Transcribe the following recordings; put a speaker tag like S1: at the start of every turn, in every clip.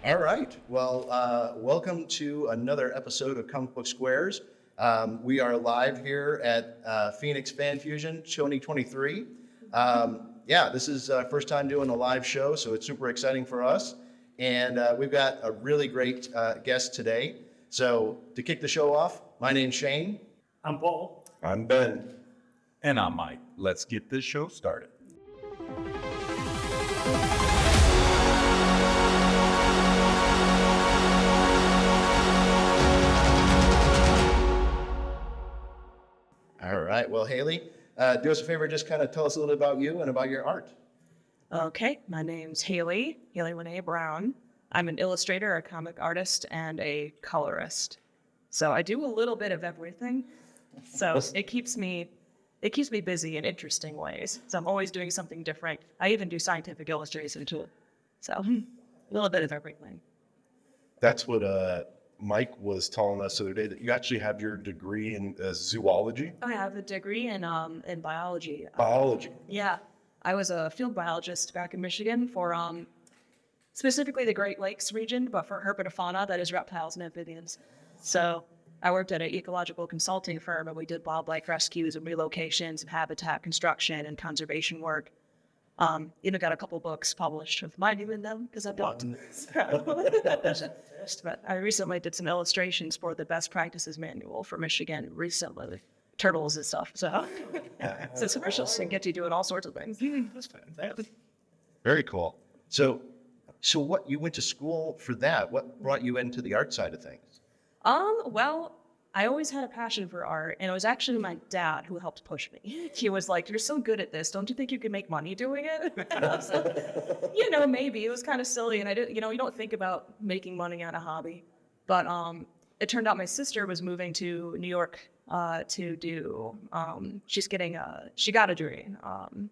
S1: All right. Well, welcome to another episode of Comic Book Squares. We are live here at Phoenix Fan Fusion 2023. This is first time doing a live show, so it's super exciting for us. And we've got a really great guest today. So to kick the show off, my name's Shane.
S2: I'm Paul.
S3: I'm Ben.
S4: And I'm Mike. Let's get this show started.
S1: All right. Well, Hailey, do us a favor, just kind of tell us a little bit about you and about your art.
S5: Okay, my name's Hailey Renee Brown. I'm an illustrator, a comic artist, and a colorist. So I do a little bit of everything. So it keeps me busy in interesting ways. So I'm always doing something different. I even do scientific illustration too. So a little bit of everything.
S3: That's what Mike was telling us the other day, that you actually have your degree in zoology.
S5: I have a degree in biology.
S3: Biology.
S5: Yeah, I was a field biologist back in Michigan for specifically the Great Lakes region, but for herpetofauna, that is reptiles and amphibians. So I worked at an ecological consulting firm, and we did wildlife rescues and relocations and habitat construction and conservation work. Even got a couple books published with my name in them because I've done. But I recently did some illustrations for the best practices manual for Michigan recently, turtles and stuff. So it's interesting. Get to doing all sorts of things.
S1: That's fantastic. Very cool. So what, you went to school for that? What brought you into the art side of things?
S5: Well, I always had a passion for art, and it was actually my dad who helped push me. He was like, "You're so good at this. Don't you think you could make money doing it?" And I was like, maybe. It was kind of silly, and I didn't, you don't think about making money on a hobby. But it turned out my sister was moving to New York to do, she got a degree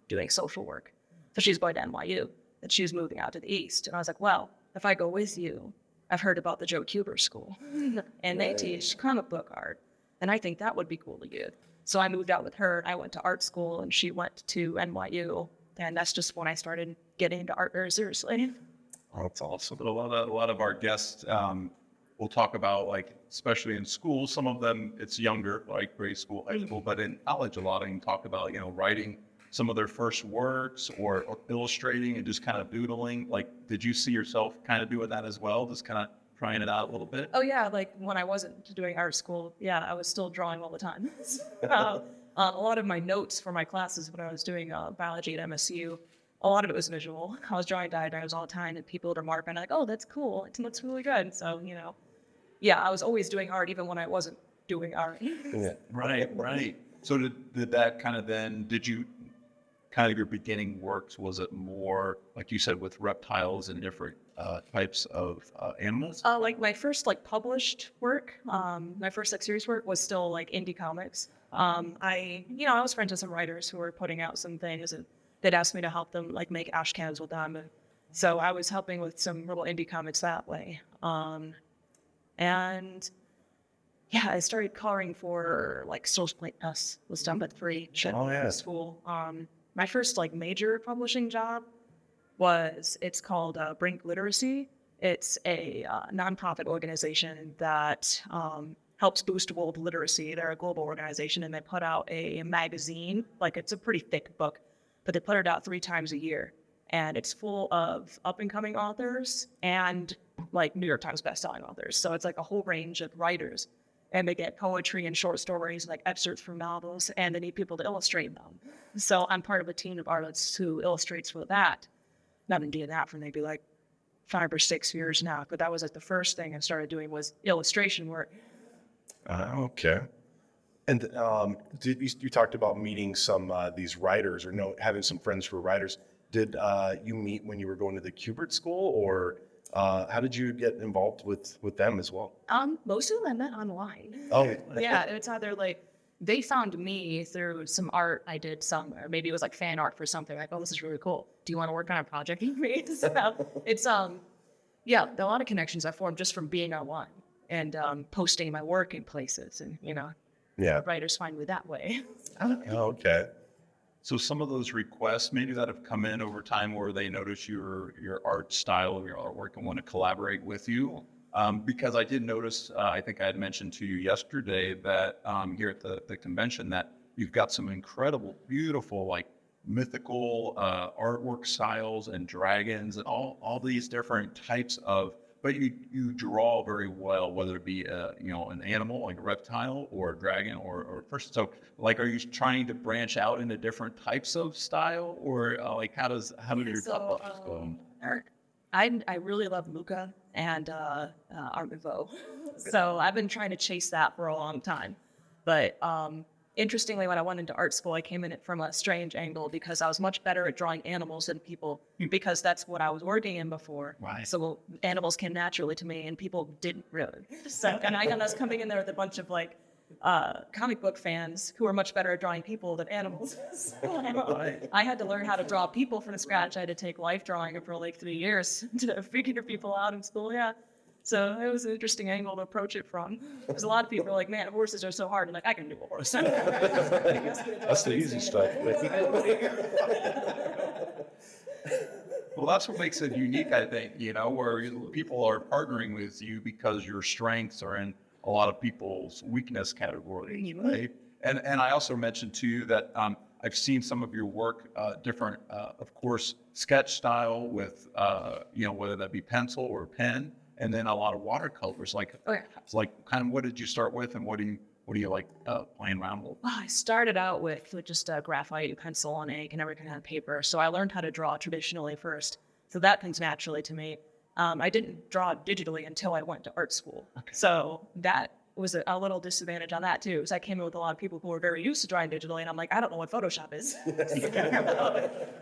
S5: doing social work. So she's going to NYU, and she's moving out to the East. And I was like, well, if I go with you, I've heard about the Kubert School, and they teach comic book art, and I think that would be cool to do. So I moved out with her. I went to art school, and she went to NYU, and that's just when I started getting into art very seriously.
S3: Oh, that's awesome.
S4: But a lot of our guests will talk about, like, especially in school, some of them it's younger, like grade school, high school, but in college, a lot of them talk about, writing some of their first works or illustrating and just kind of doodling. Like, did you see yourself kind of doing that as well? Just kind of trying it out a little bit?
S5: Oh yeah, like when I wasn't doing art school, yeah, I was still drawing all the time. A lot of my notes for my classes when I was doing biology at MSU, a lot of it was visual. I was drawing diagrams all the time, and people would remark, and I'm like, "Oh, that's cool. It looks really good." So yeah, I was always doing art even when I wasn't doing art.
S3: Yeah.
S4: Right. So did that kind of then? Did you? Kind of your beginning works, was it more, like you said, with reptiles and different types of animals?
S5: Like my first published work, my first series work was still indie comics. I was friends with some writers who were putting out some things, and they'd asked me to help them make ash cans with them. And so I was helping with some little indie comics that way. And yeah, I started coloring for Social Plate S was done by the free shit school. My first major publishing job it's called Brink Literacy. It's a nonprofit organization that helps boost world literacy. They're a global organization, and they put out a magazine. It's a pretty thick book, but they put it out 3 times a year, and it's full of up-and-coming authors and New York Times bestselling authors. So it's a whole range of writers. And they get poetry and short stories, excerpts from novels, and they need people to illustrate them. So I'm part of a team of artists who illustrates for that. And I've been doing that for maybe 5 or 6 years now. But that was the first thing I started doing was illustration work.
S3: Okay. And you talked about meeting some these writers, or having some friends who were writers. Did you meet when you were going to the Kubert School, or how did you get involved with them as well?
S5: Most of them I met online.
S3: Oh,
S5: yeah, it's either they found me through some art I did somewhere. Maybe it was fan art for something. Oh, this is really cool. Do you want to work on a project with me? So it's yeah, there are a lot of connections I formed just from being online and posting my work in places, and
S3: yeah,
S5: writers find me that way.
S3: Okay.
S4: So some of those requests maybe that have come in over time where they notice your art style or your artwork and want to collaborate with you. Because I did notice, I think I had mentioned to you yesterday that here at the convention that you've got some incredible, beautiful, like mythical artwork styles and dragons and all these different types of, but you draw very well, whether it be an animal like a reptile or a dragon or a person. So like, are you trying to branch out into different types of style, or like how do your top go?
S5: I really love Luca and Art Nouveau. So I've been trying to chase that for a long time. But interestingly, when I went into art school, I came in it from a strange angle because I was much better at drawing animals than people, because that's what I was working in before.
S4: Right.
S5: So animals came naturally to me and people didn't really. So, and I was coming in there with a bunch of like comic book fans who are much better at drawing people than animals. So I had to learn how to draw people from scratch. I had to take life drawing for like 3 years to figure people out in school. Yeah. So it was an interesting angle to approach it from. Because a lot of people are like, man, horses are so hard. I'm like, I can do a horse.
S3: That's the easy stuff.
S4: Well, that's what makes it unique, I think, where people are partnering with you because your strengths are in a lot of people's weakness categories, right? And I also mentioned to you that I've seen some of your work, different, of course, sketch style with, whether that be pencil or pen, and then a lot of watercolors. Like, it's like kind of what did you start with, and what do you like playing around with?
S5: Well, I started out with just a graphite, pencil, and ink, and everything on paper. So I learned how to draw traditionally first. So that comes naturally to me. I didn't draw digitally until I went to art school. Okay. So that was a little disadvantage on that too. So I came in with a lot of people who were very used to drawing digitally, and I'm like, I don't know what Photoshop is.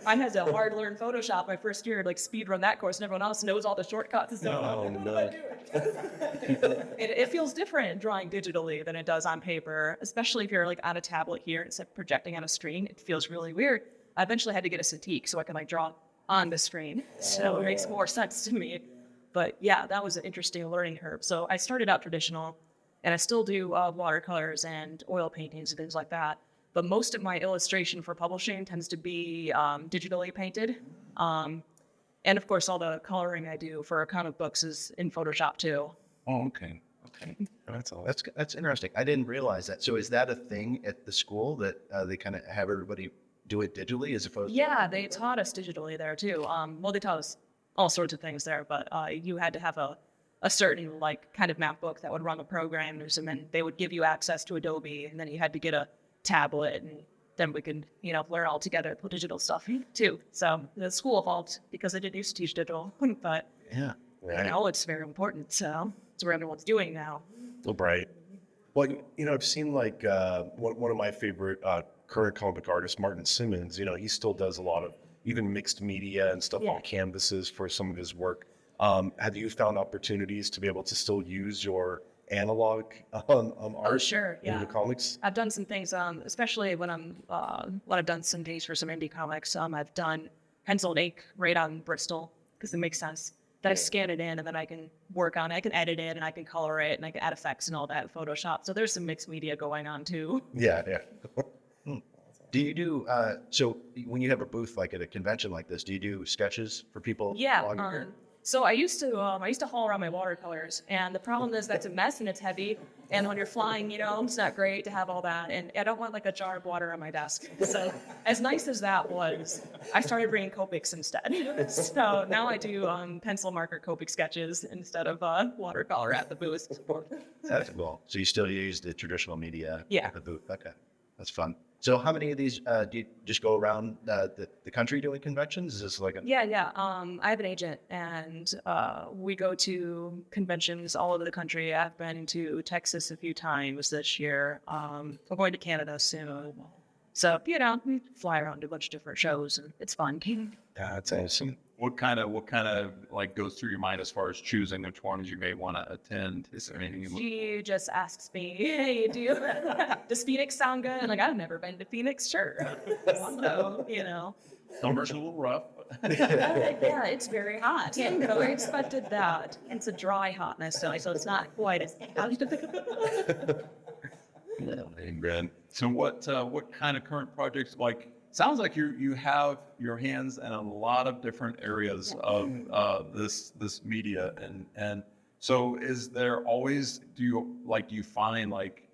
S5: I had to hard learn Photoshop my first year, like speed run that course, and everyone else knows all the shortcuts. So
S3: Oh, no.
S5: It feels different drawing digitally than it does on paper, especially if you're like on a tablet here instead of projecting on a screen. It feels really weird. I eventually had to get a Cintiq so I could like draw on the screen. So it makes more sense to me. But yeah, that was an interesting learning curve. So I started out traditional, and I still do watercolors and oil paintings and things like that. But most of my illustration for publishing tends to be digitally painted. And of course, all the coloring I do for comic books is in Photoshop too.
S4: Oh, okay.
S3: That's all.
S1: That's interesting. I didn't realize that. So is that a thing at the school that they kind of have everybody do it digitally as opposed
S5: Yeah, they taught us digitally there too. Well, they taught us all sorts of things there, but you had to have a certain like kind of map book that would run the programs, and then they would give you access to Adobe, and then you had to get a tablet, and then we could learn all together the digital stuff too. So the school evolved because I didn't used to teach digital, but
S1: Yeah.
S5: it's very important. So it's what everyone's doing now.
S3: Right. Well, I've seen like one of my favorite current comic book artists, Martin Simmons. He still does a lot of even mixed media and stuff on canvases for some of his work. Have you found opportunities to be able to still use your analog art
S5: Sure,
S3: in the comics?
S5: I've done some things, especially when I've done some days for some indie comics. I've done pencil and ink right on Bristol because it makes sense. Then I scan it in, and then I can work on it. I can edit it, and I can color it, and I can add effects and all that in Photoshop. So there's some mixed media going on too.
S3: Yeah.
S1: Do you do so when you have a booth like at a convention like this? Do you do sketches for people?
S5: Yeah.
S1: logging here?
S5: So I used to haul around my watercolors, and the problem is that's a mess and it's heavy. And when you're flying, it's not great to have all that. And I don't want like a jar of water on my desk. So as nice as that was, I started bringing Copics instead. So now I do pencil marker Copic sketches instead of watercolor at the booth.
S1: That's cool. So you still use the traditional media
S5: Yeah.
S1: at the booth. Okay, that's fun. So how many of these do you just go around the country doing conventions? Is this like a
S5: Yeah. I have an agent, and we go to conventions all over the country. I've been to Texas a few times this year. We're going to Canada soon. So, we fly around to a bunch of different shows, and it's fun.
S3: That's awesome.
S4: What kind of like goes through your mind as far as choosing which ones you may want to attend? Is there anything?
S5: She just asks me, hey, does Phoenix sound good? I'm like, I've never been to Phoenix. Sure. So,
S4: Summer's a little rough.
S5: yeah, it's very hot. I expected that. It's a dry hotness, so it's not quite as hot.
S3: Amen.
S4: So what kind of current projects, like sounds like you have your hands in a lot of different areas of this media, and so is there always do you find like,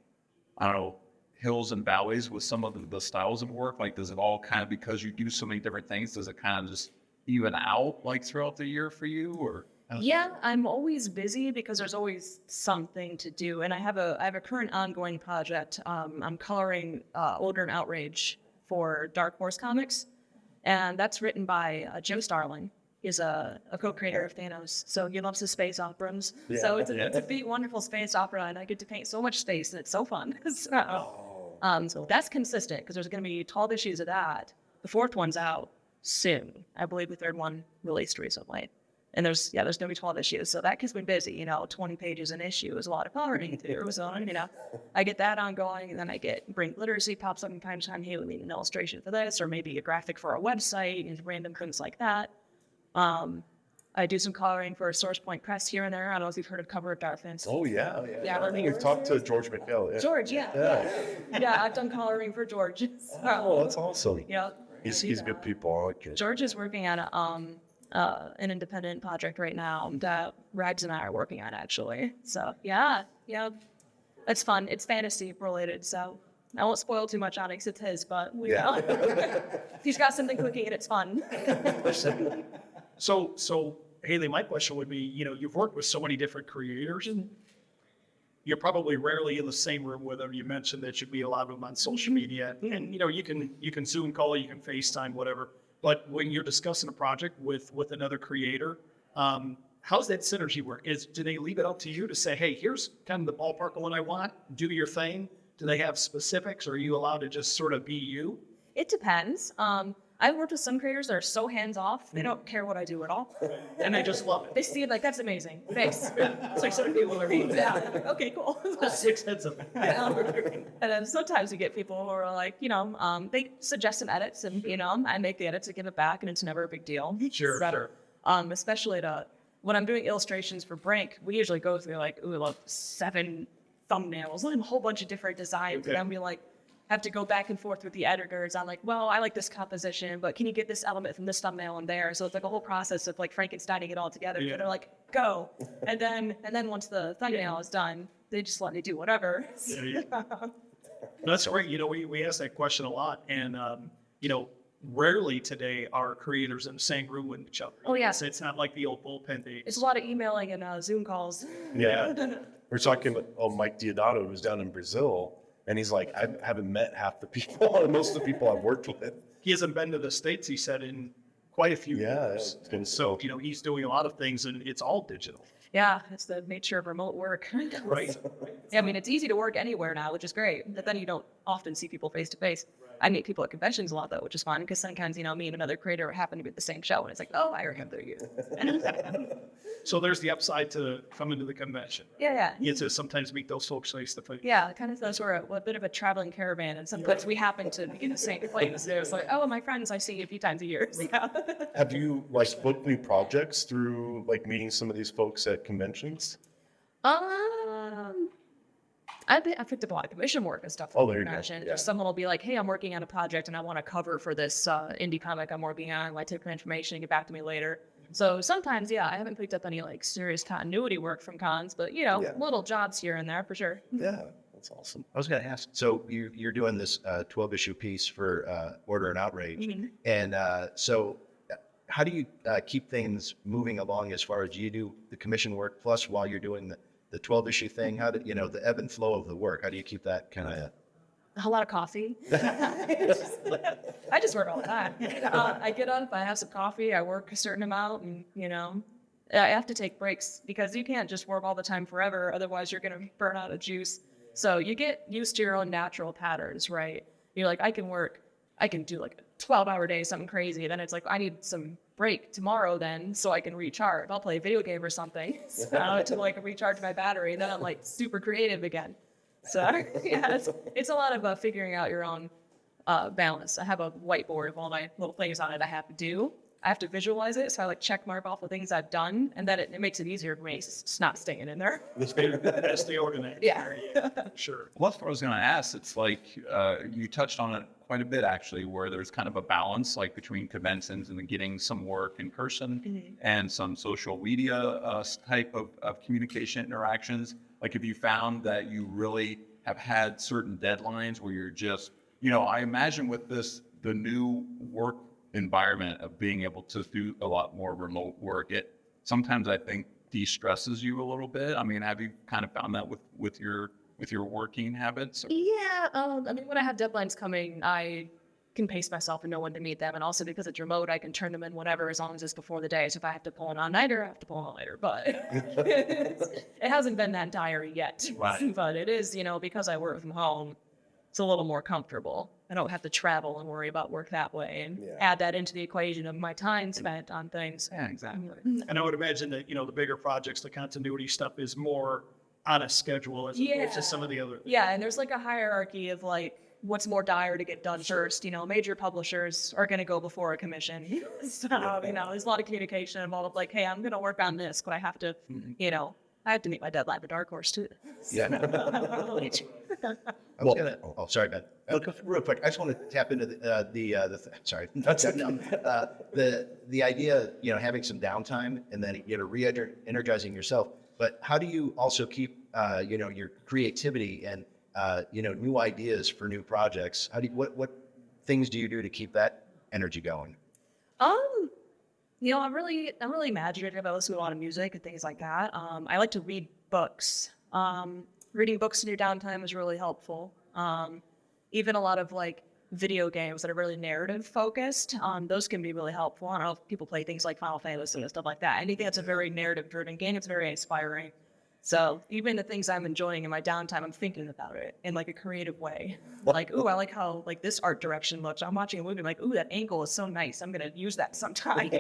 S4: I don't know, hills and valleys with some of the styles of work? Like, does it all kind of, because you do so many different things, does it kind of just even out like throughout the year for you, or?
S5: Yeah, I'm always busy because there's always something to do, and I have a current ongoing project. I'm coloring Order and Outrage for Dark Horse Comics, and that's written by Jim Starlin. He's a co-creator of Thanos, so he loves his space operas. So it's a big, wonderful space opera, and I get to paint so much space, and it's so fun. So that's consistent because there's going to be 12 issues of that. The fourth one's out soon. I believe the third one released recently. And there's going to be 12 issues. So that keeps me busy, 20 pages an issue is a lot of coloring to do. So, I get that ongoing, and then I get Brink Literacy pops up from time to time. Hey, we need an illustration for this, or maybe a graphic for a website and random things like that. I do some coloring for Source Point Press here and there. I don't know if you've heard of Kubert School.
S3: Oh, yeah.
S5: Yeah,
S3: I think we've talked to George McHale. Yeah.
S5: George, yeah. Yeah, I've done coloring for George.
S3: Oh, that's awesome.
S5: Yeah.
S3: He's good people. I like George.
S5: George is working on an independent project right now that Rags and I are working on, actually. So yeah, it's fun. It's fantasy related, so I won't spoil too much on it 'cause it's his, but he's got something cooking and it's fun.
S2: So Hailey, my question would be, you've worked with so many different creators. You're probably rarely in the same room with them. You mentioned that you'd be a lot of them on social media, and you can Zoom call, you can FaceTime, whatever. But when you're discussing a project with another creator, how's that synergy work? Do they leave it up to you to say, hey, here's kind of the ballpark of what I want, do your thing? Do they have specifics, or are you allowed to just sort of be you?
S5: It depends. I've worked with some creators that are so hands-off, they don't care what I do at all.
S2: And they just love it.
S5: They see it like, that's amazing. Thanks. It's like some people are okay, cool.
S2: 6 heads of it.
S5: And then sometimes you get people who are like, they suggest some edits, and I make the edits and give it back, and it's never a big deal.
S2: Sure.
S5: Especially when I'm doing illustrations for Brink, we usually go through like 7 thumbnails and a whole bunch of different designs, and then we have to go back and forth with the editors on well, I like this composition, but can you get this element from this thumbnail in there? So it's like a whole process of Frankensteining it all together. Yeah. They're like, go. And then once the thumbnail is done, they just let me do whatever.
S2: That's great. We ask that question a lot, and rarely today are creators in the same room with each other.
S5: Oh yeah.
S2: It's not like the old bullpen days.
S5: It's a lot of emailing and Zoom calls.
S3: Yeah. We're talking about Mike Diodato, who's down in Brazil, and he's like, I haven't met half the people, or most of the people I've worked with.
S2: He hasn't been to the States, he said, in quite a few years.
S3: It's been
S2: so, he's doing a lot of things, and it's all digital.
S5: Yeah, it's the nature of remote work.
S2: Right.
S5: Yeah, I mean, it's easy to work anywhere now, which is great. But then you don't often see people face to face. I meet people at conventions a lot, though, which is fun, because sometimes, me and another creator happen to be at the same show, and it's like, oh, I remember you.
S2: So there's the upside to coming to the convention.
S5: Yeah.
S2: You get to sometimes meet those folks face to face.
S5: Yeah, it kind of feels we're a bit of a traveling caravan, and sometimes we happen to be in the same place. It's like, oh, my friends, I see you a few times a year. Yeah.
S3: Have you booked new projects through meeting some of these folks at conventions?
S5: I picked up a lot of commission work and stuff.
S3: Oh, there you go.
S5: Yeah. Someone will be like, hey, I'm working on a project and I want a cover for this indie comic I'm working on. I take some information and get back to me later. So sometimes, I haven't picked up any serious continuity work from cons, but little jobs here and there for sure.
S3: Yeah, that's awesome.
S1: I was going to ask, so you're doing this 12-issue piece for Order and Outrage,
S5: Mm-hmm.
S1: and so how do you keep things moving along as far as you do the commission work, plus while you're doing the 12-issue thing? How do the ebb and flow of the work? How do you keep that kind of?
S5: A lot of coffee. I just work all the time. I get up, I have some coffee, I work a certain amount, and I have to take breaks because you can't just work all the time forever. Otherwise, you're going to burn out of juice. So you get used to your own natural patterns, right? You're like, I can do like a 12-hour day, something crazy. Then it's like, I need some break tomorrow then so I can recharge. I'll play a video game or something to recharge my battery. Then I'm super creative again. So yeah, it's a lot of figuring out your own balance. I have a whiteboard of all my little things on it I have to do. I have to visualize it. So I like check mark off the things I've done, and then it makes it easier for me. It's not staying in there.
S2: That's the organizer.
S5: Yeah.
S2: Sure.
S4: Well, that's what I was going to ask. It's like you touched on it quite a bit, actually, where there's kind of a balance like between conventions and then getting some work in person and some social media type of communication interactions. Like, have you found that you really have had certain deadlines where you're just, I imagine with the new work environment of being able to do a lot more remote work, it sometimes I think de-stresses you a little bit. I mean, have you kind of found that with your working habits?
S5: Yeah. I mean, when I have deadlines coming, I can pace myself and know when to meet them. And also because it's remote, I can turn them in whenever, as long as it's before the day. So if I have to pull an all-nighter, I have to pull an all-nighter. But it hasn't been that dire yet.
S4: Right.
S5: But it is, because I work from home, it's a little more comfortable. I don't have to travel and worry about work that way and add that into the equation of my time spent on things.
S4: Yeah, exactly.
S2: And I would imagine that, the bigger projects, the continuity stuff is more on a schedule as opposed to some of the other.
S5: Yeah, and there's like a hierarchy of like what's more dire to get done first. Major publishers are going to go before a commission. So, there's a lot of communication involved of like, hey, I'm going to work on this, but I have to, I have to meet my deadline for Dark Horse too.
S1: Yeah. I was gonna. Oh, sorry, Ben. Real quick, I just want to tap into sorry, not tap down. The idea, having some downtime and then re-energizing yourself. But how do you also keep, your creativity and new ideas for new projects? What things do you do to keep that energy going?
S5: I'm really imaginative. I listen to a lot of music and things like that. I like to read books. Reading books in your downtime is really helpful. Even a lot of like video games that are really narrative focused, those can be really helpful. I don't know if people play things like Final Fantasy and stuff like that. Anything that's a very narrative driven game, it's very inspiring. So even the things I'm enjoying in my downtime, I'm thinking about it in like a creative way. Like, ooh, I like how like this art direction looks. I'm watching a movie, I'm like, ooh, that angle is so nice. I'm gonna use that sometime.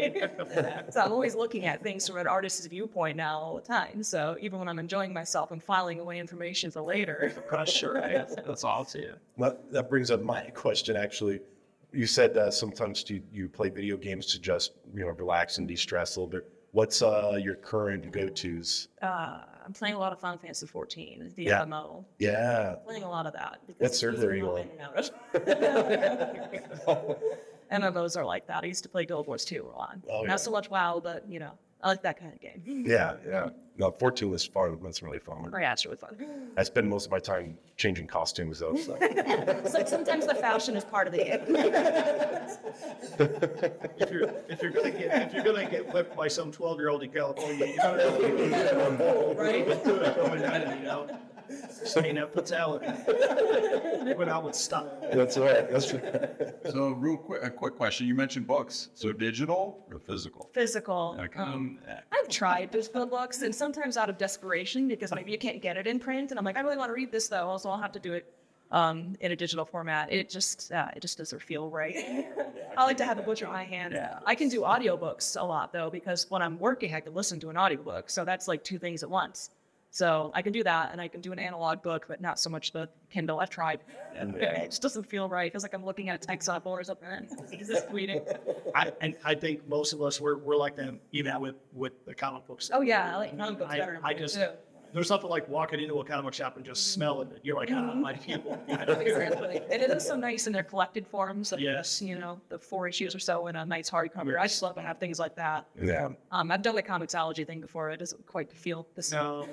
S5: So I'm always looking at things from an artist's viewpoint now all the time. So even when I'm enjoying myself, I'm filing away information for later.
S2: Sure. That's awesome.
S3: Well, that brings up my question, actually. You said sometimes you play video games to just, relax and de-stress a little bit. What's your current go-tos?
S5: I'm playing a lot of Final Fantasy 14, the
S3: Yeah.
S5: MMO.
S3: Yeah.
S5: Playing a lot of that. Because
S3: That's certainly
S5: it's
S3: one.
S5: MMOs are like that. I used to play Guild Wars 2 a lot.
S3: Oh, yeah.
S5: Not so much WoW, but I like that kind of game.
S3: Yeah. No, 14 was fun. That's really fun.
S5: Yeah, it's really fun.
S3: I spend most of my time changing costumes, though. So.
S5: It's like sometimes the fashion is part of the game.
S2: If you're gonna get whipped by some 12-year-old in California, you gotta
S5: Right?
S2: Saying that fatality. Went out with stuff.
S3: That's right. That's right.
S4: So, a quick question. You mentioned books. So, digital or physical?
S5: Physical.
S4: Okay.
S5: I've tried physical books, and sometimes out of desperation, because maybe you can't get it in print, and I'm like, I really want to read this though, so I'll have to do it in a digital format. It just doesn't feel right. I like to have a book in my hand.
S4: Yeah.
S5: I can do audiobooks a lot though, because when I'm working, I can listen to an audiobook. So that's like two things at once. So I can do that, and I can do an analog book, but not so much the Kindle. I've tried. It just doesn't feel right. It feels like I'm looking at a text on a board or something. Is this reading?
S2: I think most of us we're like them, even with the comic books.
S5: Oh yeah, I like comic books better.
S2: There's nothing like walking into a comic book shop and just smelling it. You're like, my people.
S5: Exactly. And it is so nice in their collected forms. Like
S2: Yes.
S5: this, the 4 issues or so in a nice hardcover. I just love to have things like that.
S3: Yeah.
S5: I've done the Comixology thing before. It doesn't quite feel the same.
S2: No.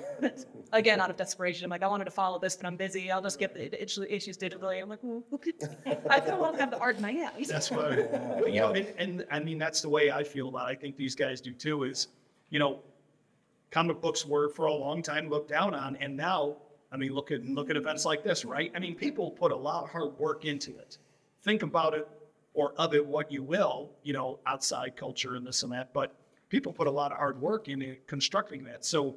S5: Again, out of desperation, I'm like, I wanted to follow this, but I'm busy. I'll just get the issues digitally. I'm like, well, I don't want to have the art in my hands.
S2: That's what, and I mean, that's the way I feel about it. I think these guys do too, is, comic books were for a long time looked down on. And now, I mean, look at events like this, right? I mean, people put a lot of hard work into it. Think about it or of it what you will, outside culture and this and that, but people put a lot of hard work into constructing that. So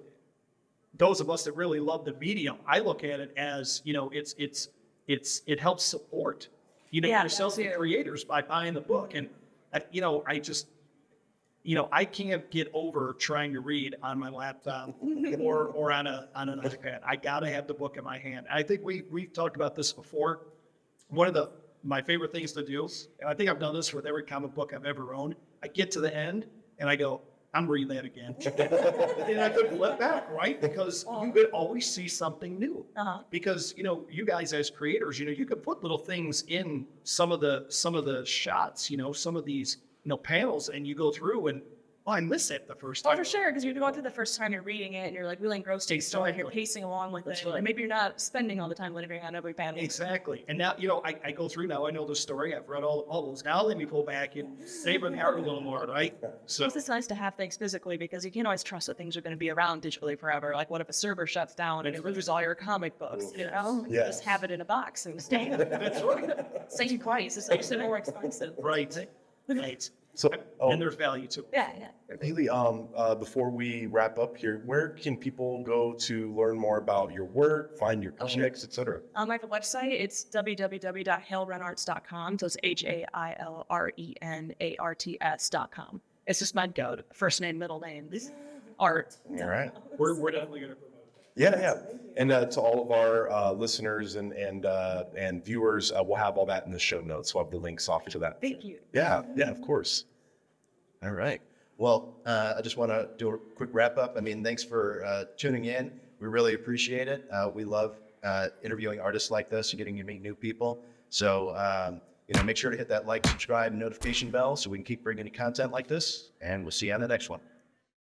S2: those of us that really love the medium, I look at it as, it helps support, yourself and creators by buying the book. And, I can't get over trying to read on my laptop or on an iPad. I gotta have the book in my hand. I think we've talked about this before. One of my favorite things to do, and I think I've done this with every comic book I've ever owned, I get to the end and I go, I'm reading that again. And I couldn't let back, right? Because you could always see something new. Because, you guys as creators, you could put little things in some of the shots, some of these, panels, and you go through and, I missed it the first
S5: Oh,
S2: time.
S5: for sure, because you're going through the first time you're reading it, and you're like really engrossed in the story, and you're pacing along with it,
S2: right.
S5: and maybe you're not spending all the time living on every panel.
S2: Exactly. And now, I go through now, I know the story, I've read all those. Now let me pull back and savor the art a little more, right? So
S5: It's nice to have things physically because you can't always trust that things are going to be around digitally forever. Like, what if a server shuts down and it loses all your comic books?
S3: Yeah.
S5: Just have it in a box and stay.
S2: that's right.
S5: Same price. It's actually more expensive.
S2: Right. Right.
S3: So,
S2: And there's value to it.
S5: Yeah.
S3: Hailey, before we wrap up here, where can people go to learn more about your work, find your projects, etc.?
S5: I have a website. It's www.hailrenarts.com. So it's HAILRENARTS.com. It's just my first name, middle name. Art.
S3: All right.
S2: We're definitely going to promote it.
S3: Yeah. And to all of our listeners and viewers, we'll have all that in the show notes. We'll have the links off to that.
S5: Thank you.
S3: Yeah, of course. All right.
S1: Well, I just want to do a quick wrap up. I mean, thanks for tuning in. We really appreciate it. We love interviewing artists like this and getting to meet new people. So, make sure to hit that like, subscribe, and notification bell so we can keep bringing you content like this. And we'll see you on the next one.